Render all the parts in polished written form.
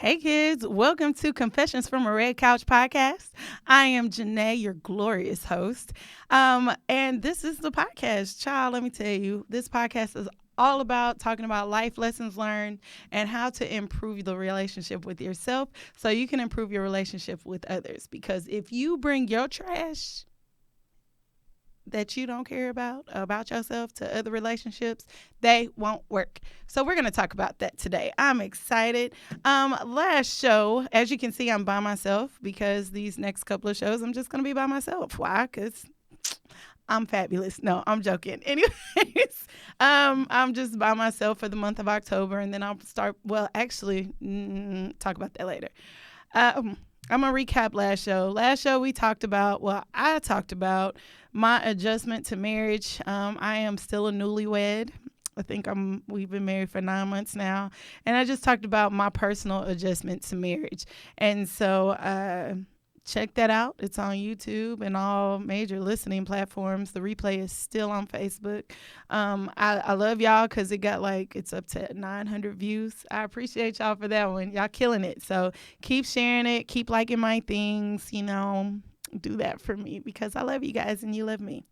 Hey kids, welcome to Confessions from a Red Couch podcast. I am Janae, your glorious host. And this is the podcast. Child, let me tell you, this podcast is all about talking about life lessons learned and how to improve the relationship with yourself so you can improve your relationship with others. Because if you bring your trash that you don't care about yourself to other relationships, they won't work. So we're going to talk about that today. I'm excited. Last show, as you can see, I'm by myself because these next couple of shows I'm just going to be by myself. Why? Because I'm fabulous. No, I'm joking. Anyways, I'm just by myself for the month of October, and then I'll start, talk about that later. I'm going to recap last show. Last show I talked about my adjustment to marriage. I am still a newlywed. I think we've been married for 9 months now. And I just talked about my personal adjustment to marriage. And so check that out. It's on YouTube and all major listening platforms. The replay is still on Facebook. I love y'all because it's up to 900 views. I appreciate y'all for that one. Y'all killing it. So keep sharing it. Keep liking my things. Do that for me because I love you guys and you love me.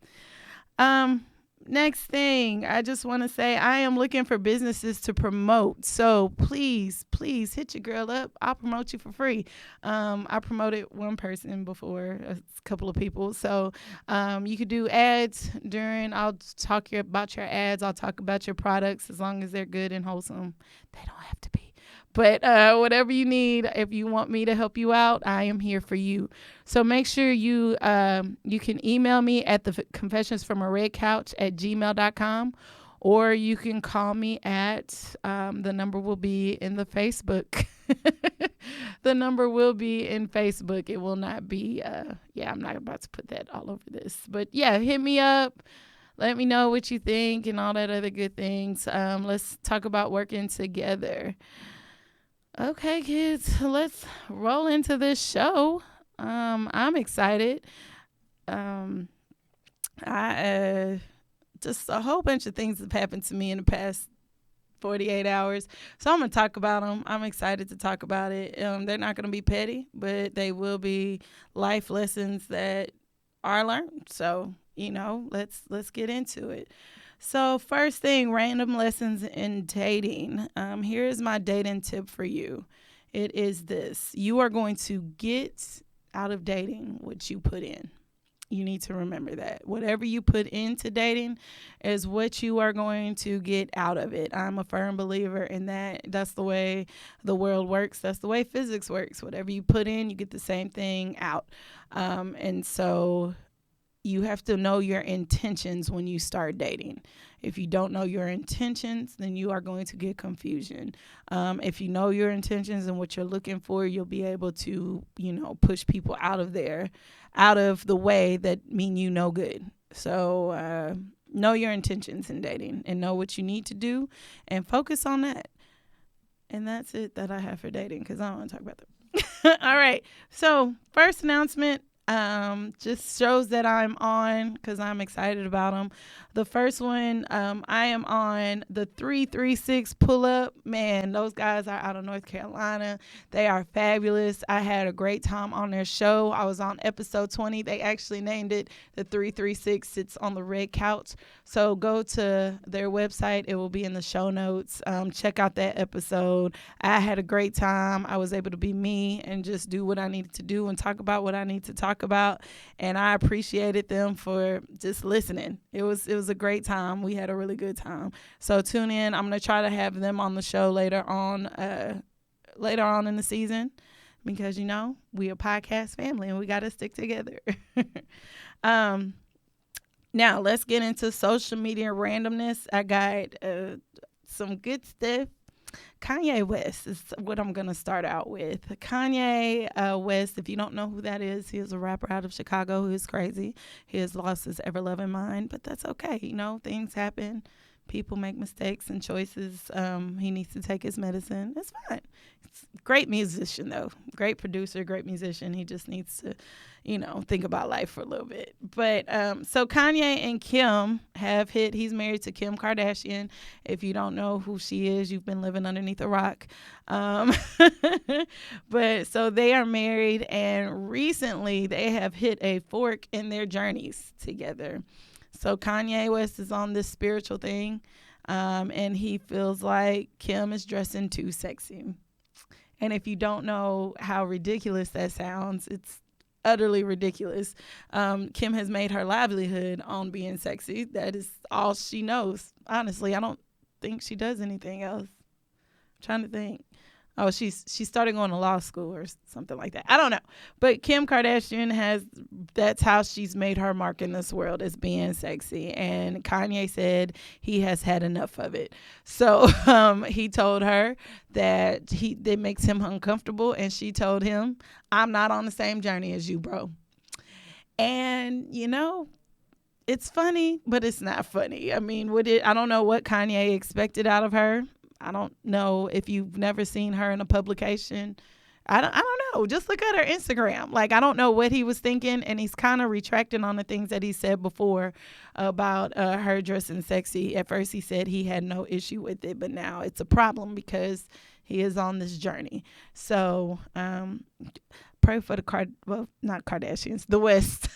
Next thing, I just want to say I am looking for businesses to promote. So please hit your girl up. I'll promote you for free. I promoted one person before, a couple of people. So you could do ads I'll talk about your ads. I'll talk about your products as long as they're good and wholesome. They don't have to be. But whatever you need, if you want me to help you out, I am here for you. So make sure you can email me at the confessionsfromaredcouch@gmail.com, or you can call me at the number will be in the Facebook. The number will be in Facebook. It will not be. I'm not about to put that all over this, but yeah, hit me up. Let me know what you think and all that other good things. Let's talk about working together. Okay, kids, let's roll into this show. I'm excited. Just a whole bunch of things have happened to me in the past 48 hours. So I'm going to talk about them. I'm excited to talk about it. They're not going to be petty, but they will be life lessons that are learned. So, let's get into it. So first thing, random lessons in dating. Here is my dating tip for you. It is this. You are going to get out of dating what you put in. You need to remember that. Whatever you put into dating is what you are going to get out of it. I'm a firm believer in that. That's the way the world works. That's the way physics works. Whatever you put in, you get the same thing out. And so you have to know your intentions when you start dating. If you don't know your intentions, then you are going to get confusion. If you know your intentions and what you're looking for, you'll be able to, push people out of the way that mean you no good. So know your intentions in dating and know what you need to do and focus on that. And that's it that I have for dating because I don't want to talk about that. All right. So first announcement. Just shows that I'm on because I'm excited about them. The first one, I am on the 336 pull up. Man, those guys are out of North Carolina. They are fabulous. I had a great time on their show. I was on episode 20. They actually named it the 336. It's on the red couch. So go to their website. It will be in the show notes. Check out that episode. I had a great time. I was able to be me and just do what I needed to do and talk about what I need to talk about, and I appreciated them for just listening. It was a great time. We had a really good time. So tune in. I'm gonna try to have them on the show later on in the season because we a podcast family and we got to stick together. Now let's get into social media randomness. I got some good stuff. Kanye West is what I'm going to start out with. Kanye West, if you don't know who that is, he is a rapper out of Chicago who is crazy. He has lost his ever-loving mind, but that's okay. Things happen. People make mistakes and choices. He needs to take his medicine. It's fine. Great musician, though. Great producer, great musician. He just needs to, think about life for a little bit. But so Kanye and Kim have hit. He's married to Kim Kardashian. If you don't know who she is, you've been living underneath a rock. But so they are married, and recently they have hit a fork in their journeys together. So Kanye West is on this spiritual thing, and he feels like Kim is dressing too sexy. And if you don't know how ridiculous that sounds, it's utterly ridiculous. Kim has made her livelihood on being sexy. That is all she knows. Honestly, I don't think she does anything else. I'm trying to think. Oh, she started going to law school or something like that. I don't know. But Kim Kardashian that's how she's made her mark in this world, is being sexy. And Kanye said he has had enough of it. So he told her that it makes him uncomfortable. And she told him, I'm not on the same journey as you, bro. And, it's funny, but it's not funny. I mean, I don't know what Kanye expected out of her. I don't know if you've never seen her in a publication. I don't know. Just look at her Instagram. Like, I don't know what he was thinking, and he's kind of retracting on the things that he said before about her dressing sexy. At first, he said he had no issue with it, but now it's a problem because he is on this journey. So, pray for not Kardashians, the West.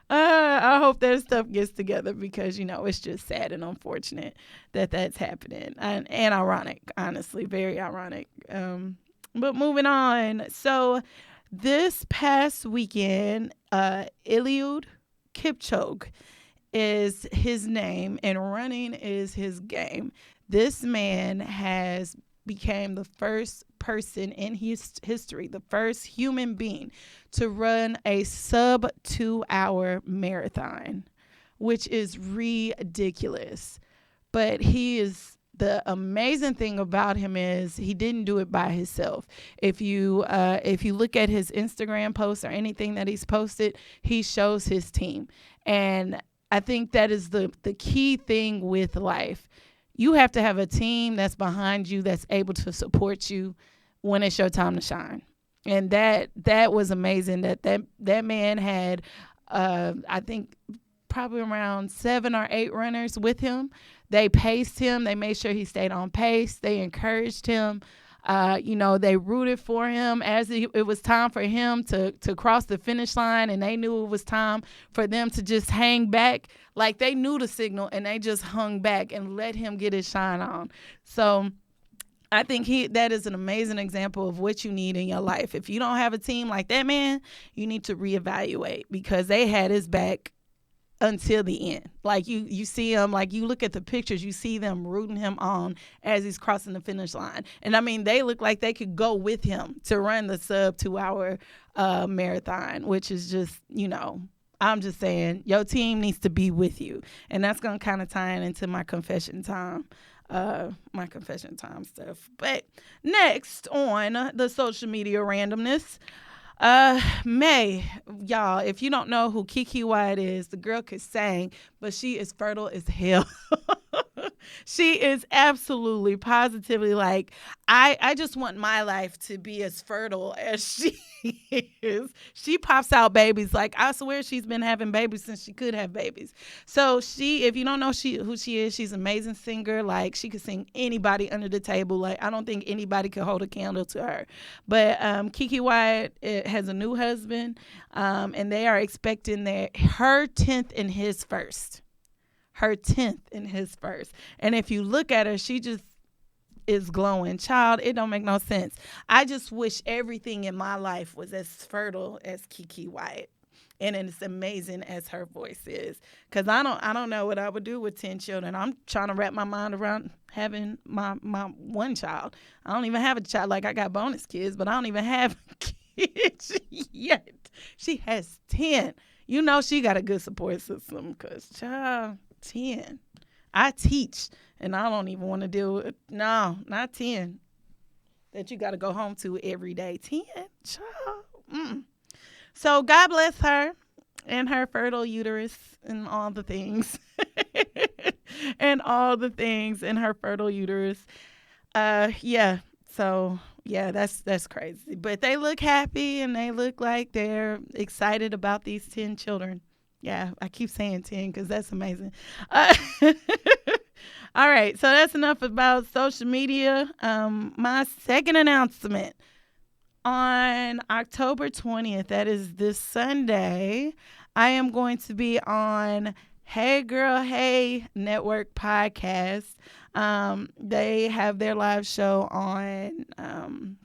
I hope that stuff gets together because, it's just sad and unfortunate that that's happening and ironic, honestly, very ironic. But moving on. So this past weekend, Eliud Kipchoge is his name and running is his game. This man has became the first person in his history, the first human being to run a sub 2 hour marathon, which is ridiculous. But the amazing thing about him is he didn't do it by himself. If you look at his Instagram posts or anything that he's posted, he shows his team. And I think that is the key thing with life. You have to have a team that's behind you, that's able to support you when it's your time to shine. And that was amazing that man had, I think, probably around 7 or 8 runners with him. They paced him. They made sure he stayed on pace. They encouraged him. They rooted for him as it was time for him to cross the finish line, and they knew it was time for them to just hang back. Like, they knew the signal, and they just hung back and let him get his shine on. So I think that is an amazing example of what you need in your life. If you don't have a team like that, man, you need to reevaluate, because they had his back until the end. Like, you see him, like, you look at the pictures, you see them rooting him on as he's crossing the finish line. And I mean, they look like they could go with him to run the sub 2 hour marathon, which is just, I'm just saying, your team needs to be with you. And that's going to kind of tie into my confession time stuff. But next on the social media randomness, May, y'all, if you don't know who Keke Wyatt is, the girl could sing, but she is fertile as hell. She is absolutely, positively, like, I just want my life to be as fertile as she is. She pops out babies. Like, I swear she's been having babies since she could have babies. So if you don't know who she is, she's an amazing singer. Like, she could sing anybody under the table. Like, I don't think anybody could hold a candle to her. But Keke Wyatt has a new husband, and they are expecting her 10th and his first. Her 10th and his first. And if you look at her, she just is glowing. Child, it don't make no sense. I just wish everything in my life was as fertile as Keke Wyatt. And it's amazing as her voice is. Because I don't know what I would do with 10 children. I'm trying to wrap my mind around having my one child. I don't even have a child. Like, I got bonus kids, but I don't even have kids yet. She has 10. She got a good support system, because, child, 10. I teach, and I don't even want to deal with, no, not 10, that you got to go home to every day. 10, child. So God bless her and her fertile uterus and all the things. and all the things in her fertile uterus. Yeah. So yeah, that's crazy. But they look happy and they look like they're excited about these 10 children. Yeah, I keep saying 10 because that's amazing. Uh, all right, so that's enough about social media. My second announcement on October 20th, that is this Sunday, I am going to be on Hey Girl Hey Network podcast. They have their live show on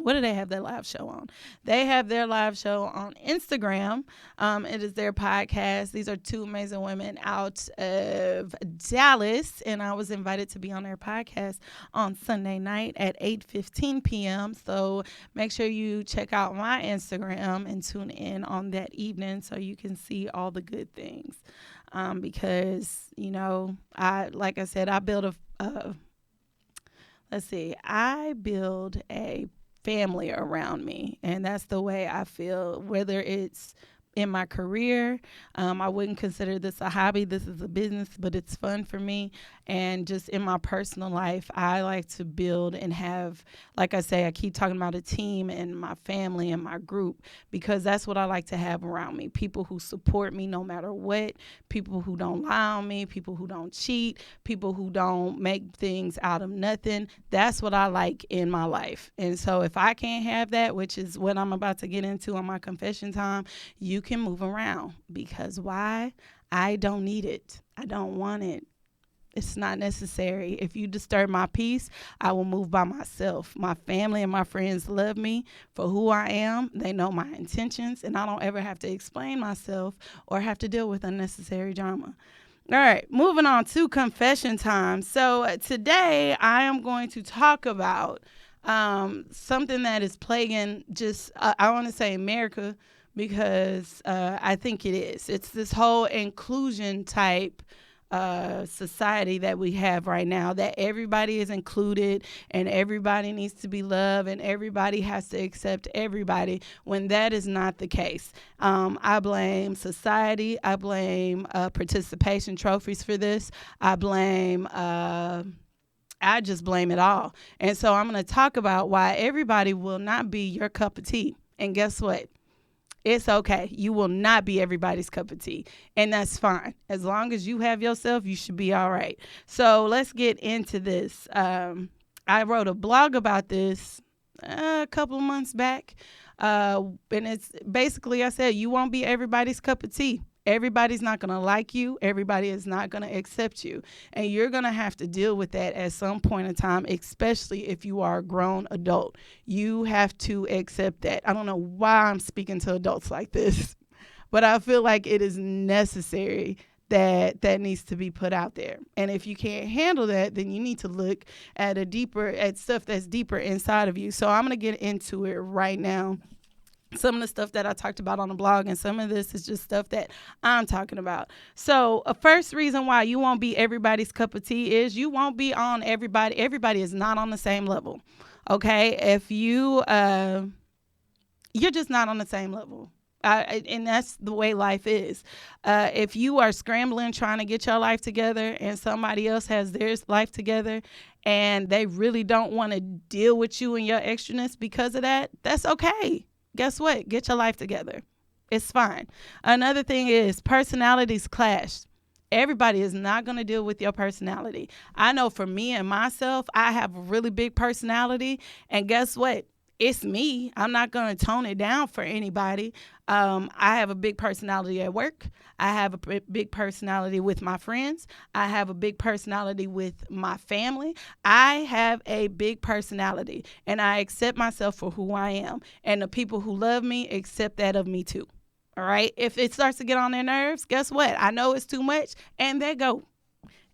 what do they have their live show on? They have their live show on Instagram. It is their podcast. These are two amazing women out of Dallas, and I was invited to be on their podcast on Sunday night at 8:15 p.m. So make sure you check out my Instagram and tune in on that evening so you can see all the good things. Because, you know, like I said, I build I build a family around me, and that's the way I feel, whether it's in my career. I wouldn't consider this a hobby. This is a business, but it's fun for me. And just in my personal life, I like to build and have, like I say, I keep talking about a team and my family and my group, because that's what I like to have around me. People who support me no matter what, people who don't lie on me, people who don't cheat, people who don't make things out of nothing. That's what I like in my life. And so if I can't have that, which is what I'm about to get into on my confession time, you can move around. Because why? I don't need it. I don't want it. It's not necessary. If you disturb my peace, I will move by myself. My family and my friends love me for who I am. They know my intentions, and I don't ever have to explain myself or have to deal with unnecessary drama. All right, moving on to confession time. So today I am going to talk about something that is plaguing I want to say America, because I think it is. It's this whole inclusion type society that we have right now, that everybody is included and everybody needs to be loved and everybody has to accept everybody, when that is not the case. I blame society. I blame participation trophies for this. I just blame it all. And so I'm going to talk about why everybody will not be your cup of tea. And guess what? It's okay. You will not be everybody's cup of tea, and that's fine. As long as you have yourself, you should be all right. So let's get into this. I wrote a blog about this a couple of months back, and it's basically, I said, you won't be everybody's cup of tea. Everybody's not going to like you. Everybody is not going to accept you. And you're going to have to deal with that at some point in time, especially if you are a grown adult. You have to accept that. I don't know why I'm speaking to adults like this, but I feel like it is necessary that needs to be put out there. And if you can't handle that, then you need to look at stuff that's deeper inside of you. So I'm going to get into it right now. Some of the stuff that I talked about on the blog, and some of this is just stuff that I'm talking about. So a first reason why you won't be everybody's cup of tea is you won't be on everybody. Everybody is not on the same level. Okay. If you're just not on the same level. And that's the way life is. If you are scrambling, trying to get your life together, and somebody else has their life together, and they really don't want to deal with you and your extraness because of that, that's okay. Guess what? Get your life together. It's fine. Another thing is personalities clash. Everybody is not going to deal with your personality. I know for me and myself, I have a really big personality. And guess what? It's me. I'm not going to tone it down for anybody. I have a big personality at work. I have a big personality with my friends. I have a big personality with my family. I have a big personality, and I accept myself for who I am. And the people who love me accept that of me too. All right? If it starts to get on their nerves, guess what? I know it's too much, and they go.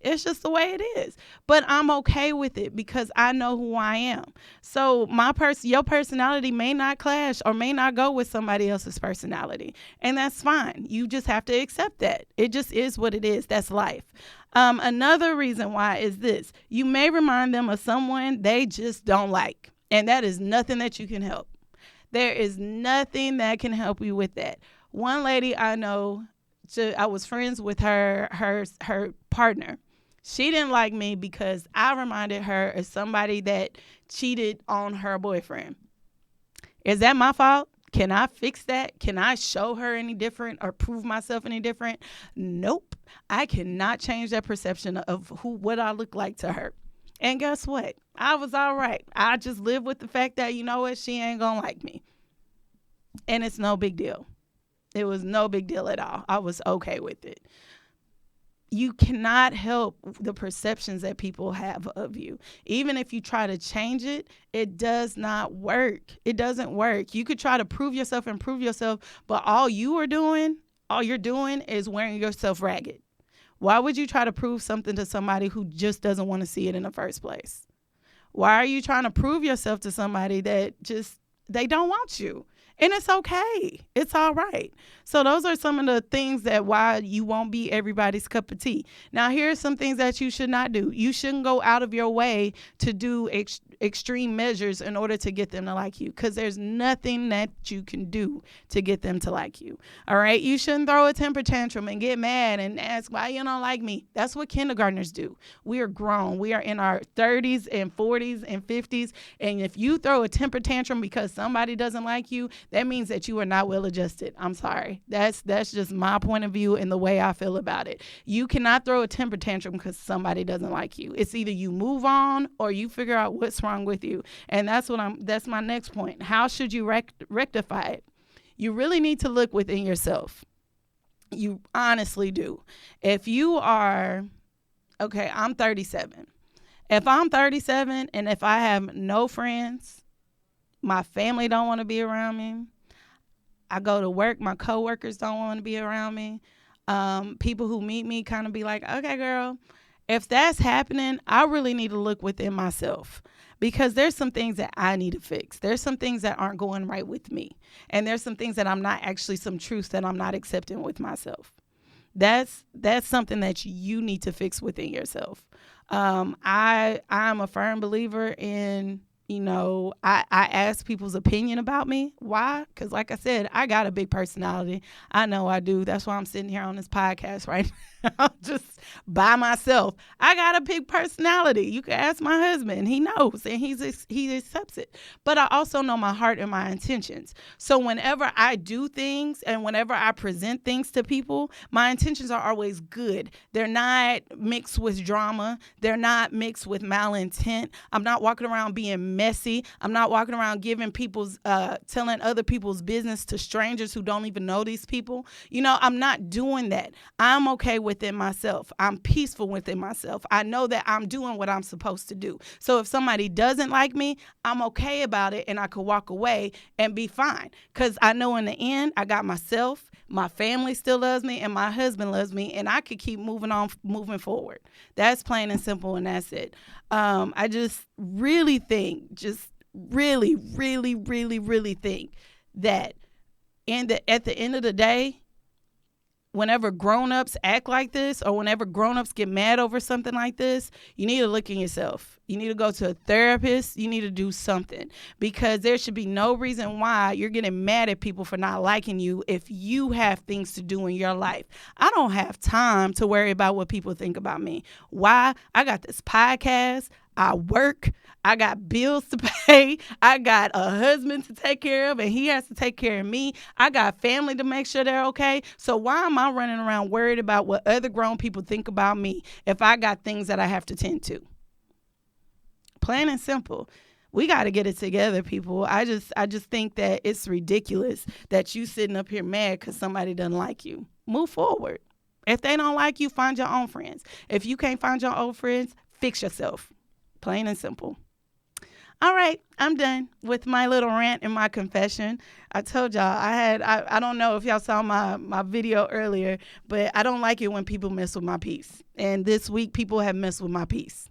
It's just the way it is. But I'm okay with it because I know who I am. So your personality may not clash or may not go with somebody else's personality. And that's fine. You just have to accept that. It just is what it is. That's life. Another reason why is this. You may remind them of someone they just don't like. And that is nothing that you can help. There is nothing that can help you with that. One lady I know, I was friends with her partner. She didn't like me because I reminded her of somebody that cheated on her boyfriend. Is that my fault? Can I fix that? Can I show her any different or prove myself any different? Nope. I cannot change that perception of what I look like to her. And guess what? I was all right. I just lived with the fact that, you know what, she ain't gonna like me. And it's no big deal. It was no big deal at all. I was okay with it. You cannot help the perceptions that people have of you. Even if you try to change it, it does not work. It doesn't work. You could try to prove yourself and prove yourself, but all you're doing is wearing yourself ragged. Why would you try to prove something to somebody who just doesn't want to see it in the first place? Why are you trying to prove yourself to somebody that just, they don't want you? And it's okay. It's all right. So those are some of the things that why you won't be everybody's cup of tea. Now, here are some things that you should not do. You shouldn't go out of your way to do extreme measures in order to get them to like you, because there's nothing that you can do to get them to like you. All right. You shouldn't throw a temper tantrum and get mad and ask why you don't like me. That's what kindergartners do. We are grown. We are in our 30s and 40s and 50s. And if you throw a temper tantrum because somebody doesn't like you, that means that you are not well adjusted. I'm sorry. That's just my point of view and the way I feel about it. You cannot throw a temper tantrum because somebody doesn't like you. It's either you move on or you figure out what's wrong with you. And that's my next point. How should you rectify it? You really need to look within yourself. You honestly do. If you are, okay, I'm 37. If I'm 37 and if I have no friends, my family don't want to be around me, I go to work, my coworkers don't want to be around me, people who meet me kind of be like, okay, girl, if that's happening, I really need to look within myself, because there's some things that I need to fix. There's some things that aren't going right with me. And there's some things that I'm not actually, some truths that I'm not accepting with myself. That's something that you need to fix within yourself. I'm a firm believer in, I ask people's opinion about me. Why? Because like I said, I got a big personality. I know I do. That's why I'm sitting here on this podcast right now, just by myself. I got a big personality. You can ask my husband. He knows, and he accepts it. But I also know my heart and my intentions. So whenever I do things and whenever I present things to people, my intentions are always good. They're not mixed with drama. They're not mixed with malintent. I'm not walking around being messy. I'm not walking around giving telling other people's business to strangers who don't even know these people. I'm not doing that. I'm okay within myself. I'm peaceful within myself. I know that I'm doing what I'm supposed to do. So if somebody doesn't like me, I'm okay about it, and I could walk away and be fine, because I know in the end, I got myself, my family still loves me, and my husband loves me, and I could keep moving forward. That's plain and simple, and that's it. I just really think, really, really, really, really think that at the end of the day, whenever grown-ups act like this, or whenever grown-ups get mad over something like this, you need to look in yourself. You need to go to a therapist. You need to do something, because there should be no reason why you're getting mad at people for not liking you if you have things to do in your life. I don't have time to worry about what people think about me. Why? I got this podcast. I work. I got bills to pay. I got a husband to take care of, and he has to take care of me. I got family to make sure they're okay. So why am I running around worried about what other grown people think about me if I got things that I have to tend to? Plain and simple. We got to get it together, people. I just think that it's ridiculous that you sitting up here mad because somebody doesn't like you. Move forward. If they don't like you, find your own friends. If you can't find your own friends, fix yourself. Plain and simple. All right, I'm done with my little rant and my confession. I told y'all I don't know if y'all saw my video earlier, but I don't like it when people mess with my peace. And this week, people have messed with my peace.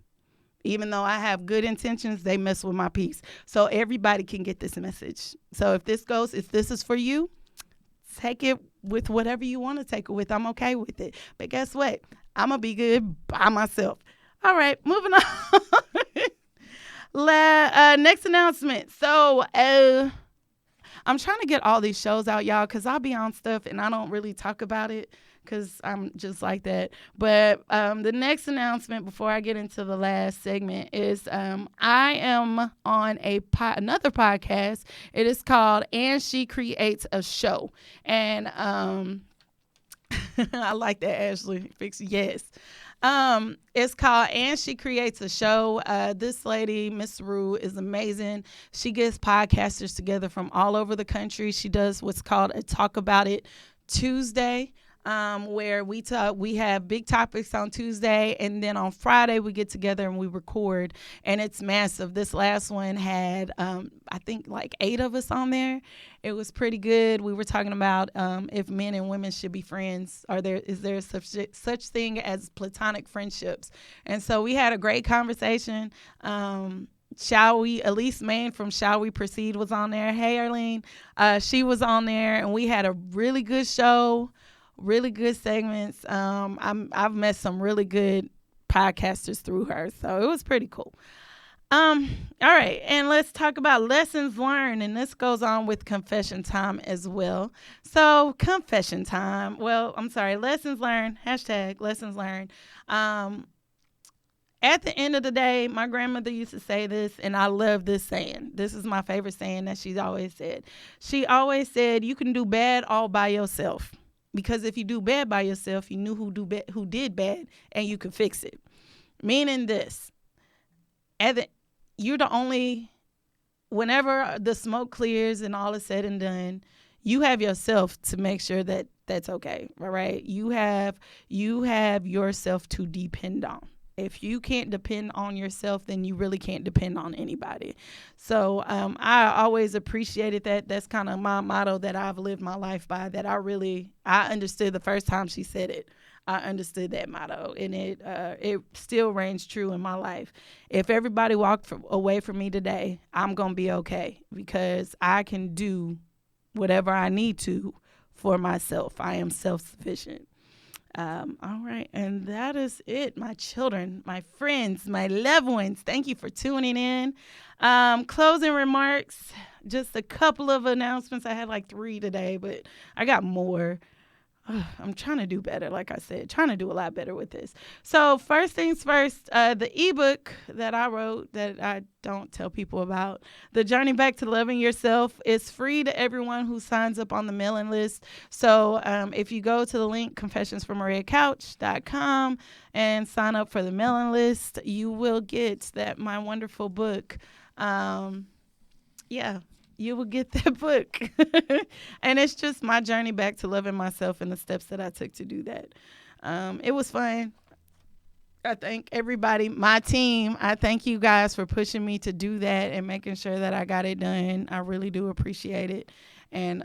Even though I have good intentions, they mess with my peace. So everybody can get this message. So if this is for you, take it with whatever you want to take it with. I'm okay with it. But guess what? I'm going to be good by myself. All right, moving on. Next announcement. So I'm trying to get all these shows out, y'all, because I'll be on stuff and I don't really talk about it because I'm just like that. But the next announcement before I get into the last segment is I am on another podcast. It is called And She Creates a Show. And I like that, Ashley. Fix yes. It's called And She Creates a Show. This lady, Miss Rue, is amazing. She gets podcasters together from all over the country. She does what's called a Talk About It Tuesday, where we have big topics on Tuesday, and then on Friday we get together and we record, and it's massive. This last one had I think like 8 of us on there. It was pretty good. We were talking about if men and women should be friends. Is there such thing as platonic friendships? And so we had a great conversation. Elise Main from Shall We Proceed was on there. Hey, Arlene. She was on there, and we had a really good show, really good segments. I've met some really good podcasters through her, so it was pretty cool. All right, and let's talk about lessons learned, and this goes on with confession time as well. So confession time. Lessons learned. # lessons learned. At the end of the day, my grandmother used to say this, and I love this saying. This is my favorite saying that she's always said. She always said, you can do bad all by yourself. Because if you do bad by yourself, you knew who did bad, and you could fix it. Meaning this, you're the only, whenever the smoke clears and all is said and done, you have yourself to make sure that that's okay, all right? You have yourself to depend on. If you can't depend on yourself, then you really can't depend on anybody. So I always appreciated that. That's kind of my motto that I've lived my life by, that I understood the first time she said it. I understood that motto, and it still reigns true in my life. If everybody walked away from me today, I'm going to be okay, because I can do whatever I need to for myself. I am self-sufficient. All right, and that is it, my children, my friends, my loved ones. Thank you for tuning in. Closing remarks, just a couple of announcements. I had like 3 today, but I got more. I'm trying to do better, like I said, trying to do a lot better with this. So first things first, the ebook that I wrote that I don't tell people about, The Journey Back to Loving Yourself, is free to everyone who signs up on the mailing list. So if you go to the link, confessionsfromariacouch.com, and sign up for the mailing list, you will get my wonderful book. You will get that book. And it's just my journey back to loving myself and the steps that I took to do that. It was fun. I thank everybody, my team. I thank you guys for pushing me to do that and making sure that I got it done. I really do appreciate it. And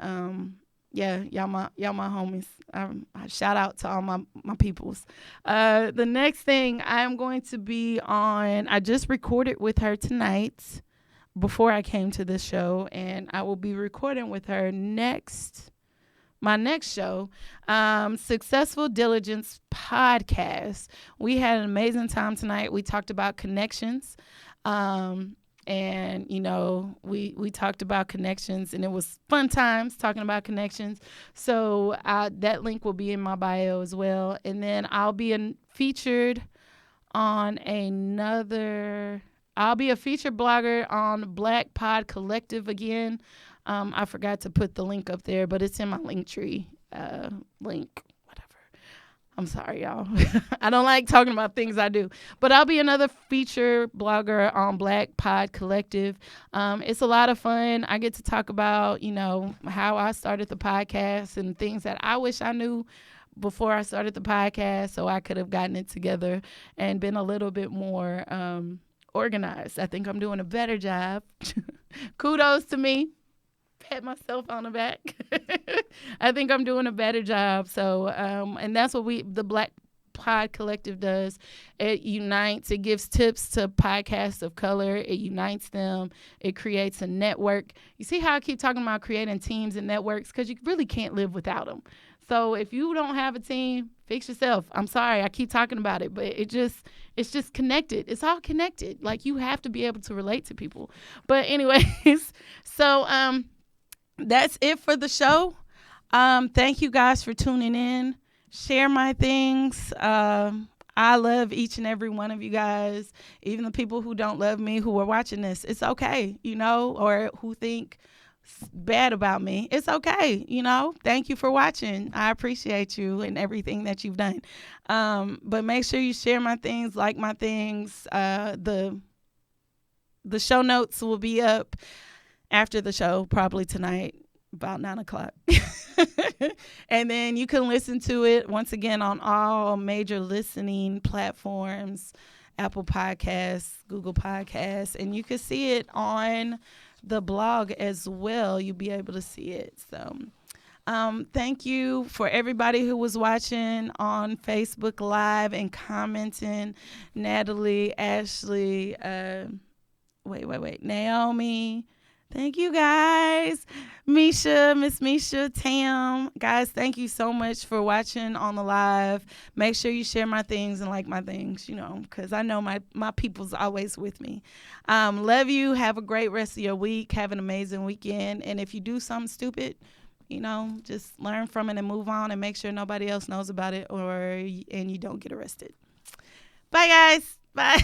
y'all my homies. I shout out to all my peoples. The next thing I'm going to be on, I just recorded with her tonight before I came to this show, and I will be recording with her my next show, Successful Diligence podcast. We had an amazing time tonight. We talked about connections, and we talked about connections, and it was fun times talking about connections. So that link will be in my bio as well, and then I'll be featured on I'll be a featured blogger on Black Pod Collective again. I forgot to put the link up there, but it's in my Linktree link, whatever. I'm sorry, y'all. I don't like talking about things I do. But I'll be another featured blogger on Black Pod Collective. It's a lot of fun. I get to talk about, how I started the podcast and things that I wish I knew before I started the podcast, so I could have gotten it together and been a little bit more organized. I think I'm doing a better job. Kudos to me. Pat myself on the back. I think I'm doing a better job. So, and that's what the Black Pod Collective does. It unites, it gives tips to podcasts of color. It unites them. It creates a network. You see how I keep talking about creating teams and networks? Because you really can't live without them. So if you don't have a team, fix yourself. I'm sorry, I keep talking about it, but it's just connected. It's all connected. Like, you have to be able to relate to people. But anyways, so that's it for the show. Thank you guys for tuning in. Share my things. I love each and every one of you guys, even the people who don't love me who are watching this. It's okay, or who think bad about me. It's okay. Thank you for watching. I appreciate you and everything that you've done. But make sure you share my things, like my things. The show notes will be up after the show, probably tonight, about 9 o'clock. And then you can listen to it once again on all major listening platforms, Apple Podcasts, Google Podcasts, and you can see it on the blog as well. You'll be able to see it. So thank you for everybody who was watching on Facebook Live and commenting. Natalie, Ashley, Naomi. Thank you guys. Miss Misha, Tam. Guys, thank you so much for watching on the live. Make sure you share my things and like my things, because I know my people's always with me. Love you. Have a great rest of your week. Have an amazing weekend. And if you do something stupid, just learn from it and move on and make sure nobody else knows about it and you don't get arrested. Bye, guys. Bye.